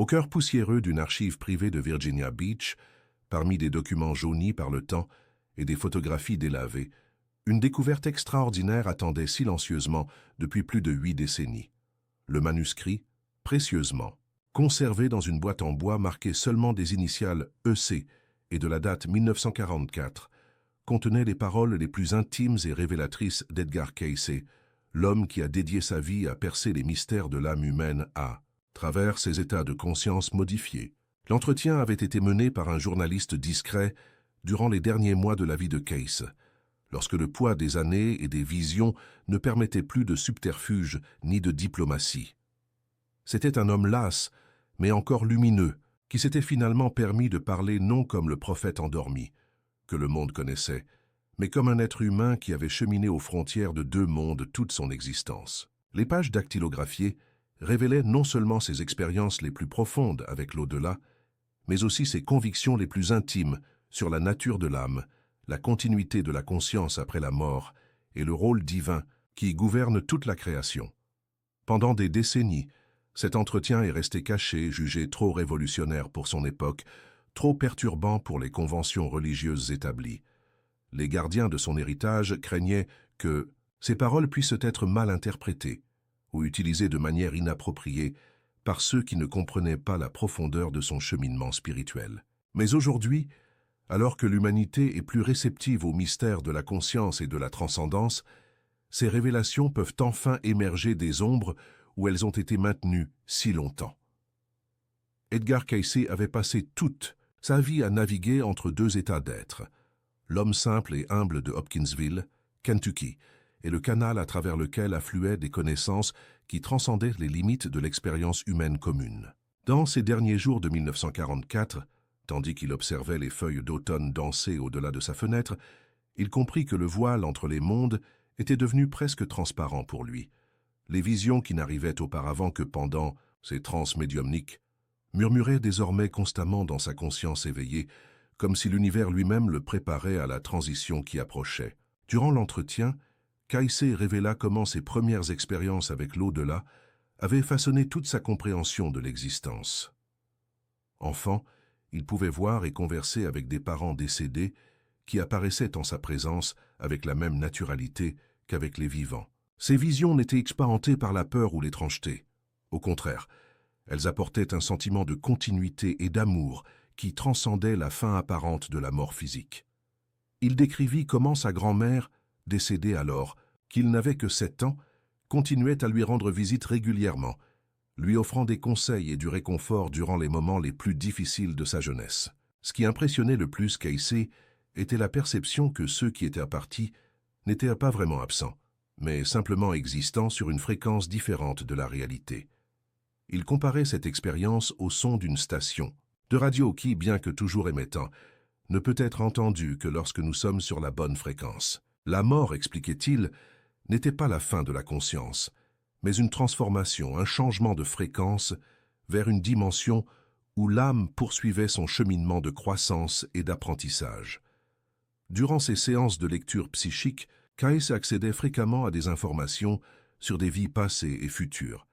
Au cœur poussiéreux d'une archive privée de Virginia Beach, parmi des documents jaunis par le temps et des photographies délavées, une découverte extraordinaire attendait silencieusement depuis plus de 8 décennies. Le manuscrit, précieusement, conservé dans une boîte en bois marquée seulement des initiales EC et de la date 1944, contenait les paroles les plus intimes et révélatrices d'Edgar Cayce, l'homme qui a dédié sa vie à percer les mystères de l'âme humaine à travers ses états de conscience modifiés. L'entretien avait été mené par un journaliste discret durant les derniers mois de la vie de Cayce, lorsque le poids des années et des visions ne permettait plus de subterfuge ni de diplomatie. C'était un homme las, mais encore lumineux, qui s'était finalement permis de parler non comme le prophète endormi, que le monde connaissait, mais comme un être humain qui avait cheminé aux frontières de 2 mondes toute son existence. Les pages dactylographiées révélaient non seulement ses expériences les plus profondes avec l'au-delà, mais aussi ses convictions les plus intimes sur la nature de l'âme, la continuité de la conscience après la mort et le rôle divin qui gouverne toute la création. Pendant des décennies, cet entretien est resté caché, jugé trop révolutionnaire pour son époque, trop perturbant pour les conventions religieuses établies. Les gardiens de son héritage craignaient que ces paroles puissent être mal interprétées ou utilisées de manière inappropriée par ceux qui ne comprenaient pas la profondeur de son cheminement spirituel. Mais aujourd'hui, alors que l'humanité est plus réceptive aux mystères de la conscience et de la transcendance, ces révélations peuvent enfin émerger des ombres où elles ont été maintenues si longtemps. Edgar Cayce avait passé toute sa vie à naviguer entre 2 états d'être, l'homme simple et humble de Hopkinsville, Kentucky, et le canal à travers lequel affluaient des connaissances qui transcendaient les limites de l'expérience humaine commune. Dans ces derniers jours de 1944, tandis qu'il observait les feuilles d'automne danser au-delà de sa fenêtre, il comprit que le voile entre les mondes était devenu presque transparent pour lui. Les visions qui n'arrivaient auparavant que pendant ces transes médiumniques murmuraient désormais constamment dans sa conscience éveillée, comme si l'univers lui-même le préparait à la transition qui approchait. Durant l'entretien, Cayce révéla comment ses premières expériences avec l'au-delà avaient façonné toute sa compréhension de l'existence. Enfant, il pouvait voir et converser avec des parents décédés qui apparaissaient en sa présence avec la même naturalité qu'avec les vivants. Ces visions n'étaient exparimentées par la peur ou l'étrangeté. Au contraire, elles apportaient un sentiment de continuité et d'amour qui transcendait la fin apparente de la mort physique. Il décrivit comment sa grand-mère, décédée alors, qu'il n'avait que 7 ans, continuait à lui rendre visite régulièrement, lui offrant des conseils et du réconfort durant les moments les plus difficiles de sa jeunesse. Ce qui impressionnait le plus Cayce était la perception que ceux qui étaient partis n'étaient pas vraiment absents, mais simplement existant sur une fréquence différente de la réalité. Il comparait cette expérience au son d'une station de radio qui, bien que toujours émettant, ne peut être entendue que lorsque nous sommes sur la bonne fréquence. La mort, expliquait-il, n'était pas la fin de la conscience, mais une transformation, un changement de fréquence vers une dimension où l'âme poursuivait son cheminement de croissance et d'apprentissage. Durant ces séances de lecture psychique, Cayce accédait fréquemment à des informations sur des vies passées et futures.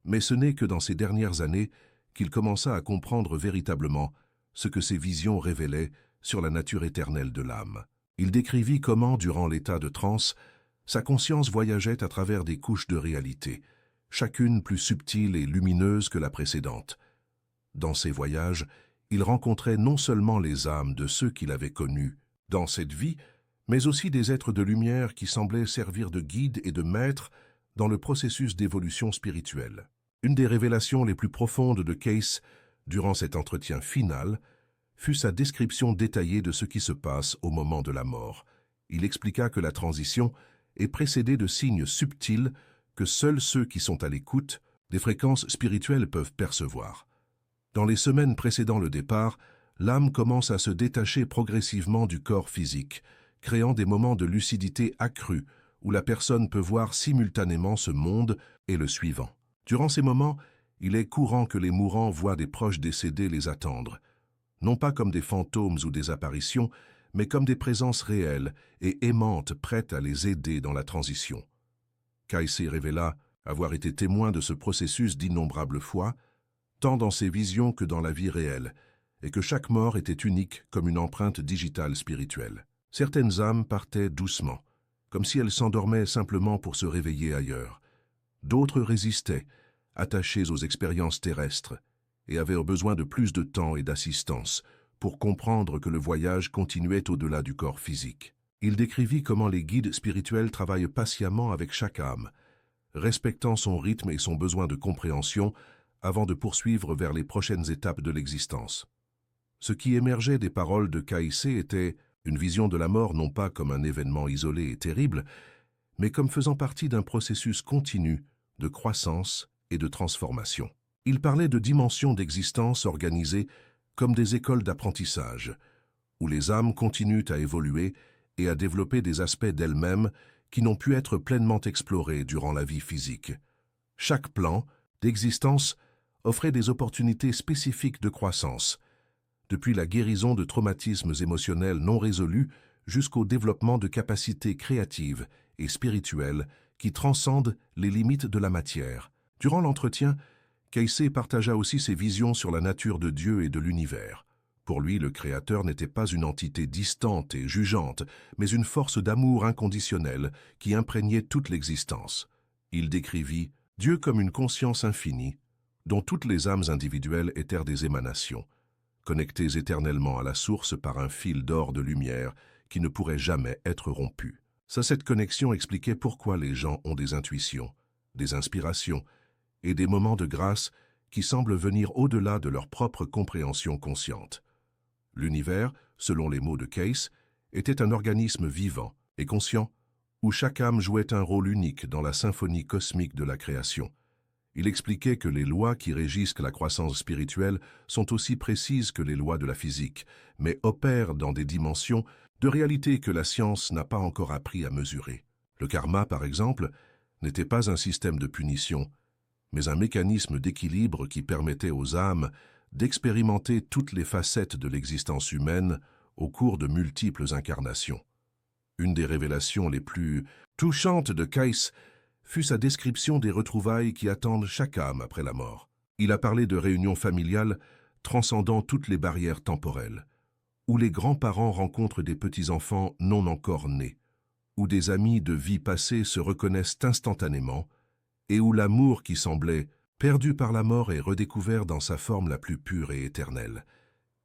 Mais ce n'est que dans ces dernières années qu'il commença à comprendre véritablement ce que ces visions révélaient sur la nature éternelle de l'âme. Il décrivit comment, durant l'état de transe, sa conscience voyageait à travers des couches de réalité, chacune plus subtile et lumineuse que la précédente. Dans ces voyages, il rencontrait non seulement les âmes de ceux qu'il avait connus dans cette vie, mais aussi des êtres de lumière qui semblaient servir de guides et de maîtres dans le processus d'évolution spirituelle. Une des révélations les plus profondes de Cayce, durant cet entretien final, fut sa description détaillée de ce qui se passe au moment de la mort. Il expliqua que la transition est précédée de signes subtils que seuls ceux qui sont à l'écoute des fréquences spirituelles peuvent percevoir. Dans les semaines précédant le départ, l'âme commence à se détacher progressivement du corps physique, créant des moments de lucidité accrue où la personne peut voir simultanément ce monde et le suivant. Durant ces moments, il est courant que les mourants voient des proches décédés les attendre, non pas comme des fantômes ou des apparitions, mais comme des présences réelles et aimantes prêtes à les aider dans la transition. Cayce révéla avoir été témoin de ce processus d'innombrables fois, tant dans ses visions que dans la vie réelle, et que chaque mort était unique comme une empreinte digitale spirituelle. Certaines âmes partaient doucement, comme si elles s'endormaient simplement pour se réveiller ailleurs. D'autres résistaient, attachées aux expériences terrestres, et avaient besoin de plus de temps et d'assistance pour comprendre que le voyage continuait au-delà du corps physique. Il décrivit comment les guides spirituels travaillent patiemment avec chaque âme, respectant son rythme et son besoin de compréhension avant de poursuivre vers les prochaines étapes de l'existence. Ce qui émergeait des paroles de Kaïsé était une vision de la mort non pas comme un événement isolé et terrible, mais comme faisant partie d'un processus continu de croissance et de transformation. Il parlait de dimensions d'existence organisées comme des écoles d'apprentissage, où les âmes continuent à évoluer et à développer des aspects d'elles-mêmes qui n'ont pu être pleinement explorés durant la vie physique. Chaque plan d'existence offrait des opportunités spécifiques de croissance, depuis la guérison de traumatismes émotionnels non résolus jusqu'au développement de capacités créatives et spirituelles qui transcendent les limites de la matière. Durant l'entretien, Kaïsé partagea aussi ses visions sur la nature de Dieu et de l'univers. Pour lui, le Créateur n'était pas une entité distante et jugeante, mais une force d'amour inconditionnel qui imprégnait toute l'existence. Il décrivit Dieu comme une conscience infinie, dont toutes les âmes individuelles étaient des émanations, connectées éternellement à la source par un fil d'or de lumière qui ne pourrait jamais être rompu. Cette connexion expliquait pourquoi les gens ont des intuitions, des inspirations et des moments de grâce qui semblent venir au-delà de leur propre compréhension consciente. L'univers, selon les mots de Case, était un organisme vivant et conscient où chaque âme jouait un rôle unique dans la symphonie cosmique de la création. Il expliquait que les lois qui régissent la croissance spirituelle sont aussi précises que les lois de la physique, mais opèrent dans des dimensions de réalité que la science n'a pas encore appris à mesurer. Le karma, par exemple, n'était pas un système de punition, mais un mécanisme d'équilibre qui permettait aux âmes d'expérimenter toutes les facettes de l'existence humaine au cours de multiples incarnations. Une des révélations les plus touchantes de Case fut sa description des retrouvailles qui attendent chaque âme après la mort. Il a parlé de réunions familiales transcendant toutes les barrières temporelles, où les grands-parents rencontrent des petits-enfants non encore nés, où des amis de vie passée se reconnaissent instantanément, et où l'amour qui semblait perdu par la mort est redécouvert dans sa forme la plus pure et éternelle.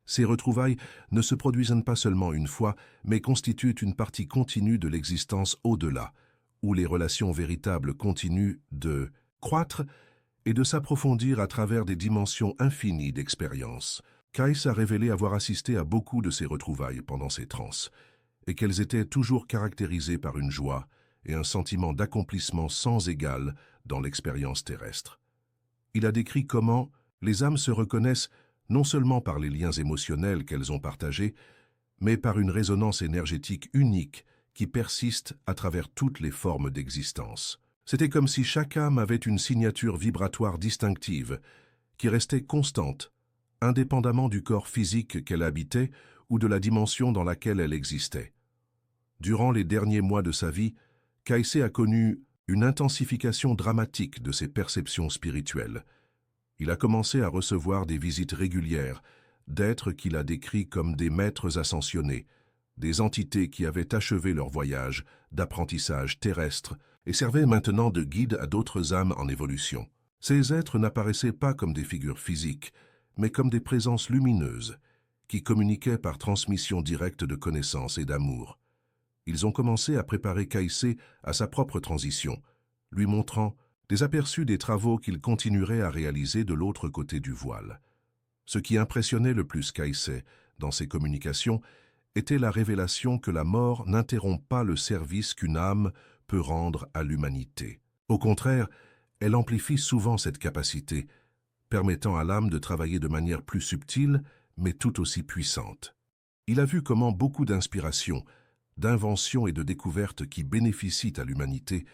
Ces retrouvailles ne se produisent pas seulement une fois, mais constituent une partie continue de l'existence au-delà, où les relations véritables continuent de croître et de s'approfondir à travers des dimensions infinies d'expérience. Case a révélé avoir assisté à beaucoup de ces retrouvailles pendant ses transes, et qu'elles étaient toujours caractérisées par une joie et un sentiment d'accomplissement sans égal dans l'expérience terrestre. Il a décrit comment les âmes se reconnaissent non seulement par les liens émotionnels qu'elles ont partagés, mais par une résonance énergétique unique qui persiste à travers toutes les formes d'existence. C'était comme si chaque âme avait une signature vibratoire distinctive qui restait constante, indépendamment du corps physique qu'elle habitait ou de la dimension dans laquelle elle existait. Durant les derniers mois de sa vie, Kaïsé a connu une intensification dramatique de ses perceptions spirituelles. Il a commencé à recevoir des visites régulières d'êtres qu'il a décrits comme des maîtres ascensionnés, des entités qui avaient achevé leur voyage d'apprentissage terrestre et servaient maintenant de guide à d'autres âmes en évolution. Ces êtres n'apparaissaient pas comme des figures physiques, mais comme des présences lumineuses qui communiquaient par transmission directe de connaissances et d'amour. Ils ont commencé à préparer Kaïsé à sa propre transition, lui montrant des aperçus des travaux qu'il continuerait à réaliser de l'autre côté du voile. Ce qui impressionnait le plus Kaïsé dans ses communications était la révélation que la mort n'interrompt pas le service qu'une âme peut rendre à l'humanité. Au contraire, elle amplifie souvent cette capacité, permettant à l'âme de travailler de manière plus subtile, mais tout aussi puissante. Il a vu comment beaucoup d'inspirations, d'inventions et de découvertes qui bénéficient à l'humanité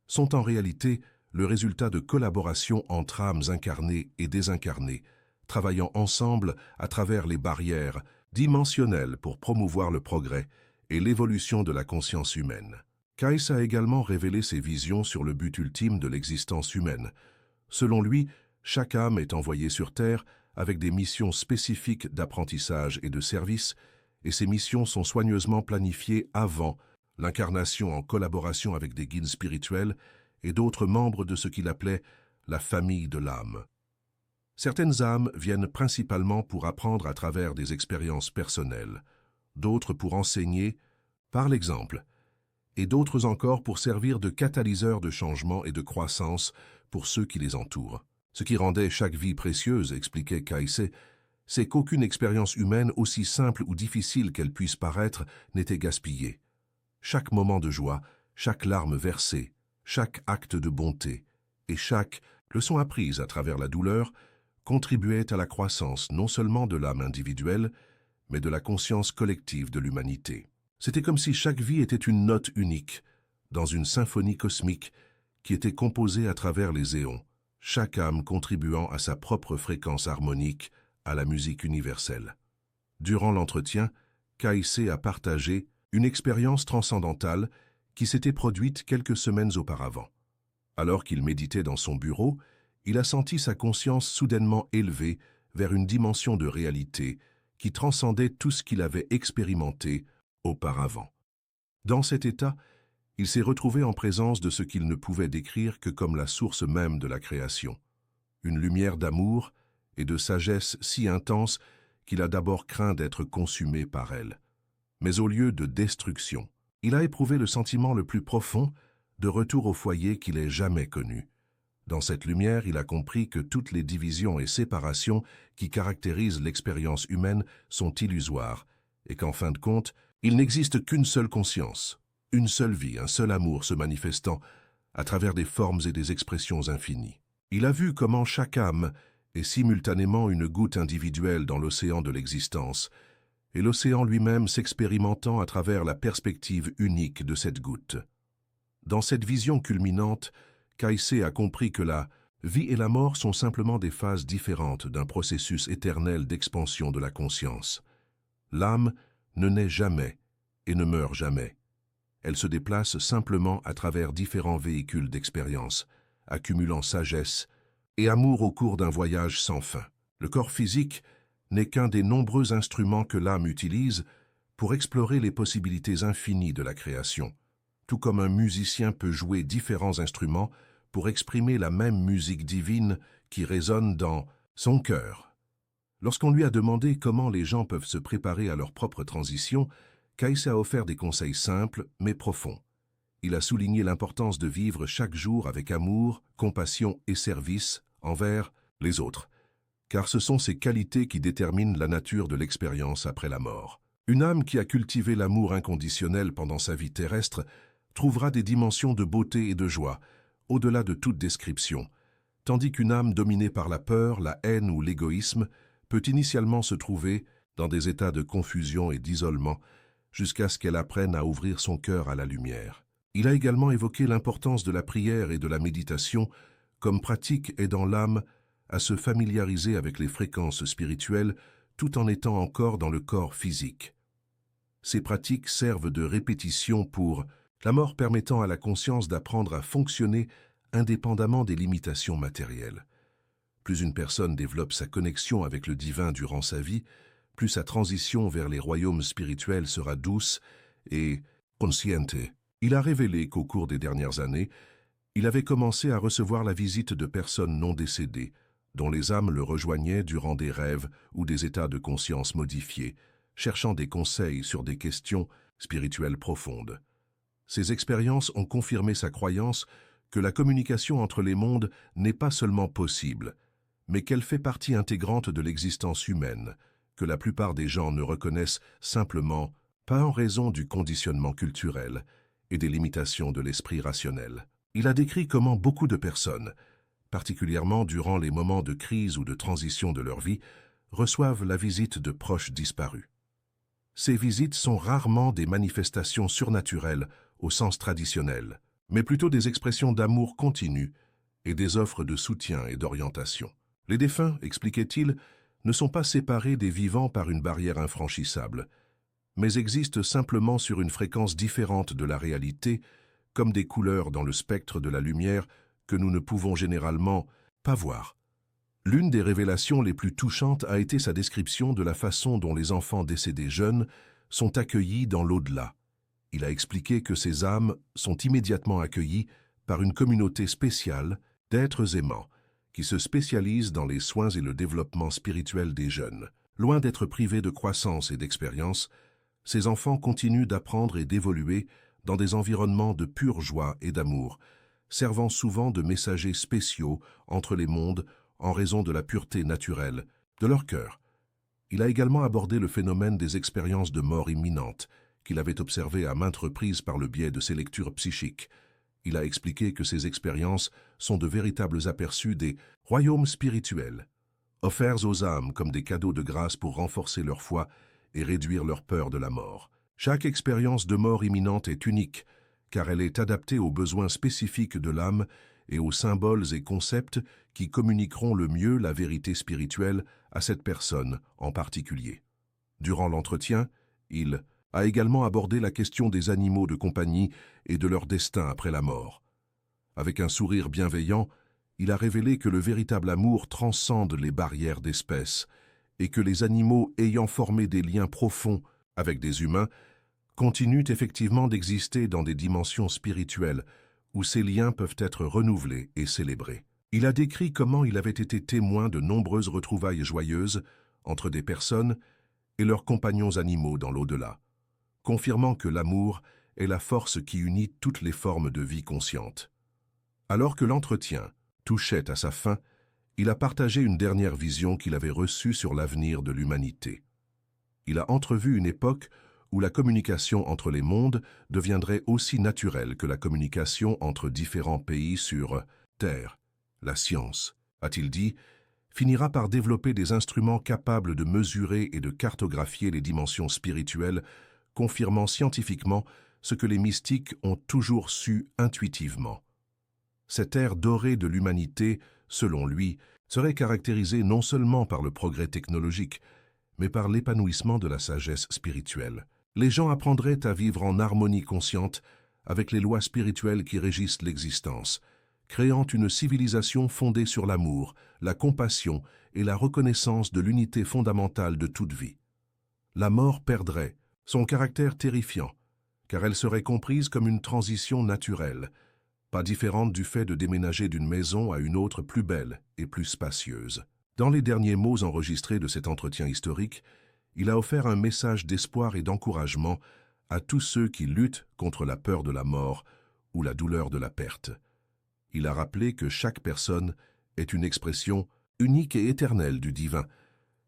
sont en réalité le résultat de collaborations entre âmes incarnées et désincarnées, travaillant ensemble à travers les barrières dimensionnelles pour promouvoir le progrès et l'évolution de la conscience humaine. Case a également révélé ses visions sur le but ultime de l'existence humaine. Selon lui, Chaque âme est envoyée sur Terre avec des missions spécifiques d'apprentissage et de service, et ces missions sont soigneusement planifiées avant l'incarnation en collaboration avec des guides spirituels et d'autres membres de ce qu'il appelait la famille de l'âme. Certaines âmes viennent principalement pour apprendre à travers des expériences personnelles, d'autres pour enseigner par l'exemple, et d'autres encore pour servir de catalyseur de changement et de croissance pour ceux qui les entourent. Ce qui rendait chaque vie précieuse, expliquait Kaïsé, c'est qu'aucune expérience humaine, aussi simple ou difficile qu'elle puisse paraître, n'était gaspillée. Chaque moment de joie, chaque larme versée, chaque acte de bonté et chaque leçon apprise à travers la douleur contribuait à la croissance non seulement de l'âme individuelle, mais de la conscience collective de l'humanité. C'était comme si chaque vie était une note unique, dans une symphonie cosmique qui était composée à travers les éons, chaque âme contribuant à sa propre fréquence harmonique à la musique universelle. Durant l'entretien, Kaïsé a partagé une expérience transcendantale qui s'était produite quelques semaines auparavant. Alors qu'il méditait dans son bureau, il a senti sa conscience soudainement élevée vers une dimension de réalité qui transcendait tout ce qu'il avait expérimenté auparavant. Dans cet état, il s'est retrouvé en présence de ce qu'il ne pouvait décrire que comme la source même de la création, une lumière d'amour et de sagesse si intense qu'il a d'abord craint d'être consumé par elle. Mais au lieu de destruction, il a éprouvé le sentiment le plus profond de retour au foyer qu'il ait jamais connu. Dans cette lumière, il a compris que toutes les divisions et séparations qui caractérisent l'expérience humaine sont illusoires et qu'en fin de compte, il n'existe qu'une seule conscience, une seule vie, un seul amour se manifestant à travers des formes et des expressions infinies. Il a vu comment chaque âme est simultanément une goutte individuelle dans l'océan de l'existence, et l'océan lui-même s'expérimentant à travers la perspective unique de cette goutte. Dans cette vision culminante, Kaïsé a compris que la vie et la mort sont simplement des phases différentes d'un processus éternel d'expansion de la conscience. L'âme ne naît jamais et ne meurt jamais. Elle se déplace simplement à travers différents véhicules d'expérience, accumulant sagesse et amour au cours d'un voyage sans fin. Le corps physique n'est qu'un des nombreux instruments que l'âme utilise pour explorer les possibilités infinies de la création, tout comme un musicien peut jouer différents instruments pour exprimer la même musique divine qui résonne dans son cœur. Lorsqu'on lui a demandé comment les gens peuvent se préparer à leur propre transition, Kaïsé a offert des conseils simples mais profonds. Il a souligné l'importance de vivre chaque jour avec amour, compassion et service envers les autres, car ce sont ces qualités qui déterminent la nature de l'expérience après la mort. Une âme qui a cultivé l'amour inconditionnel pendant sa vie terrestre trouvera des dimensions de beauté et de joie, au-delà de toute description, tandis qu'une âme dominée par la peur, la haine ou l'égoïsme peut initialement se trouver dans des états de confusion et d'isolement, jusqu'à ce qu'elle apprenne à ouvrir son cœur à la lumière. Il a également évoqué l'importance de la prière et de la méditation comme pratique aidant l'âme à se familiariser avec les fréquences spirituelles tout en étant encore dans le corps physique. Ces pratiques servent de répétition pour la mort permettant à la conscience d'apprendre à fonctionner indépendamment des limitations matérielles. Plus une personne développe sa connexion avec le divin durant sa vie, plus sa transition vers les royaumes spirituels sera douce et consciente. Il a révélé qu'au cours des dernières années, il avait commencé à recevoir la visite de personnes non décédées, dont les âmes le rejoignaient durant des rêves ou des états de conscience modifiés, cherchant des conseils sur des questions spirituelles profondes. Ces expériences ont confirmé sa croyance que la communication entre les mondes n'est pas seulement possible, mais qu'elle fait partie intégrante de l'existence humaine, que la plupart des gens ne reconnaissent simplement pas en raison du conditionnement culturel et des limitations de l'esprit rationnel. Il a décrit comment beaucoup de personnes, particulièrement durant les moments de crise ou de transition de leur vie, reçoivent la visite de proches disparus. Ces visites sont rarement des manifestations surnaturelles au sens traditionnel, mais plutôt des expressions d'amour continu et des offres de soutien et d'orientation. Les défunts, expliquait-il, ne sont pas séparés des vivants par une barrière infranchissable, mais existent simplement sur une fréquence différente de la réalité, comme des couleurs dans le spectre de la lumière que nous ne pouvons généralement pas voir. L'une des révélations les plus touchantes a été sa description de la façon dont les enfants décédés jeunes sont accueillis dans l'au-delà. Il a expliqué que ces âmes sont immédiatement accueillies par une communauté spéciale d'êtres aimants qui se spécialisent dans les soins et le développement spirituel des jeunes. Loin d'être privés de croissance et d'expérience, ces enfants continuent d'apprendre et d'évoluer dans des environnements de pure joie et d'amour, servant souvent de messagers spéciaux entre les mondes en raison de la pureté naturelle de leur cœur. Il a également abordé le phénomène des expériences de mort imminente, qu'il avait observé à maintes reprises par le biais de ses lectures psychiques. Il a expliqué que ces expériences sont de véritables aperçus des royaumes spirituels, offerts aux âmes comme des cadeaux de grâce pour renforcer leur foi et réduire leur peur de la mort. Chaque expérience de mort imminente est unique, car elle est adaptée aux besoins spécifiques de l'âme et aux symboles et concepts qui communiqueront le mieux la vérité spirituelle à cette personne en particulier. Durant l'entretien, il a également abordé la question des animaux de compagnie et de leur destin après la mort. Avec un sourire bienveillant, il a révélé que le véritable amour transcende les barrières d'espèces et que les animaux ayant formé des liens profonds avec des humains continuent effectivement d'exister dans des dimensions spirituelles où ces liens peuvent être renouvelés et célébrés. Il a décrit comment il avait été témoin de nombreuses retrouvailles joyeuses entre des personnes et leurs compagnons animaux dans l'au-delà, confirmant que l'amour est la force qui unit toutes les formes de vie consciente. Alors que l'entretien touchait à sa fin, il a partagé une dernière vision qu'il avait reçue sur l'avenir de l'humanité. Il a entrevu une époque où la communication entre les mondes deviendrait aussi naturelle que la communication entre différents pays sur Terre. La science, a-t-il dit, finira par développer des instruments capables de mesurer et de cartographier les dimensions spirituelles, confirmant scientifiquement ce que les mystiques ont toujours su intuitivement. Cette ère dorée de l'humanité, selon lui, serait caractérisée non seulement par le progrès technologique, mais par l'épanouissement de la sagesse spirituelle. Les gens apprendraient à vivre en harmonie consciente avec les lois spirituelles qui régissent l'existence, créant une civilisation fondée sur l'amour, la compassion et la reconnaissance de l'unité fondamentale de toute vie. La mort perdrait son caractère terrifiant, car elle serait comprise comme une transition naturelle, pas différente du fait de déménager d'une maison à une autre plus belle et plus spacieuse. Dans les derniers mots enregistrés de cet entretien historique, il a offert un message d'espoir et d'encouragement à tous ceux qui luttent contre la peur de la mort ou la douleur de la perte. Il a rappelé que chaque personne est une expression unique et éternelle du divin,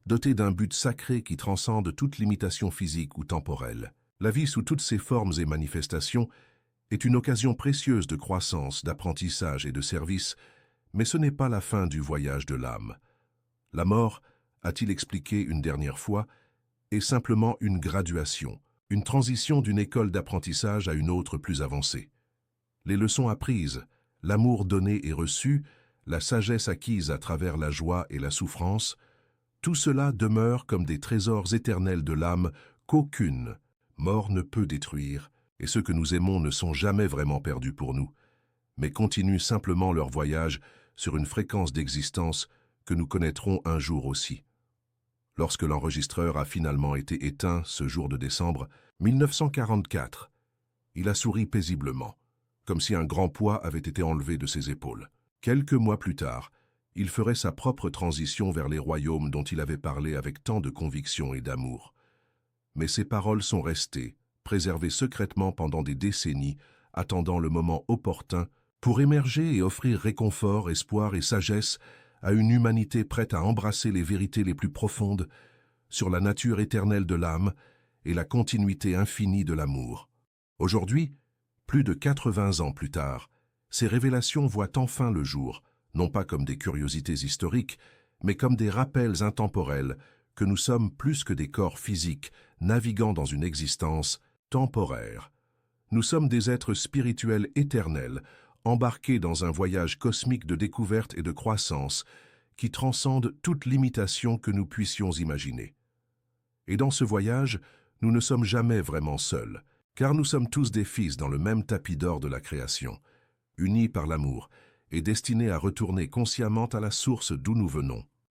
dotée d'un but sacré qui transcende toute limitation physique ou temporelle. La vie sous toutes ses formes et manifestations est une occasion précieuse de croissance, d'apprentissage et de service, mais ce n'est pas la fin du voyage de l'âme. La mort, a-t-il expliqué une dernière fois, est simplement une graduation, une transition d'une école d'apprentissage à une autre plus avancée. Les leçons apprises, l'amour donné et reçu, la sagesse acquise à travers la joie et la souffrance, tout cela demeure comme des trésors éternels de l'âme qu'aucune mort ne peut détruire, et ceux que nous aimons ne sont jamais vraiment perdus pour nous, mais continuent simplement leur voyage sur une fréquence d'existence que nous connaîtrons un jour aussi. Lorsque l'enregistreur a finalement été éteint ce jour de décembre 1944, il a souri paisiblement, comme si un grand poids avait été enlevé de ses épaules. Quelques mois plus tard, il ferait sa propre transition vers les royaumes dont il avait parlé avec tant de conviction et d'amour. Mais ces paroles sont restées, préservées secrètement pendant des décennies, attendant le moment opportun pour émerger et offrir réconfort, espoir et sagesse à une humanité prête à embrasser les vérités les plus profondes sur la nature éternelle de l'âme et la continuité infinie de l'amour. Aujourd'hui, plus de 80 ans plus tard, ces révélations voient enfin le jour, non pas comme des curiosités historiques, mais comme des rappels intemporels que nous sommes plus que des corps physiques naviguant dans une existence temporaire. Nous sommes des êtres spirituels éternels, embarqués dans un voyage cosmique de découverte et de croissance qui transcende toute limitation que nous puissions imaginer. Et dans ce voyage, nous ne sommes jamais vraiment seuls, car nous sommes tous des fils dans le même tapis d'or de la création, unis par l'amour est destiné à retourner consciemment à la source d'où nous venons.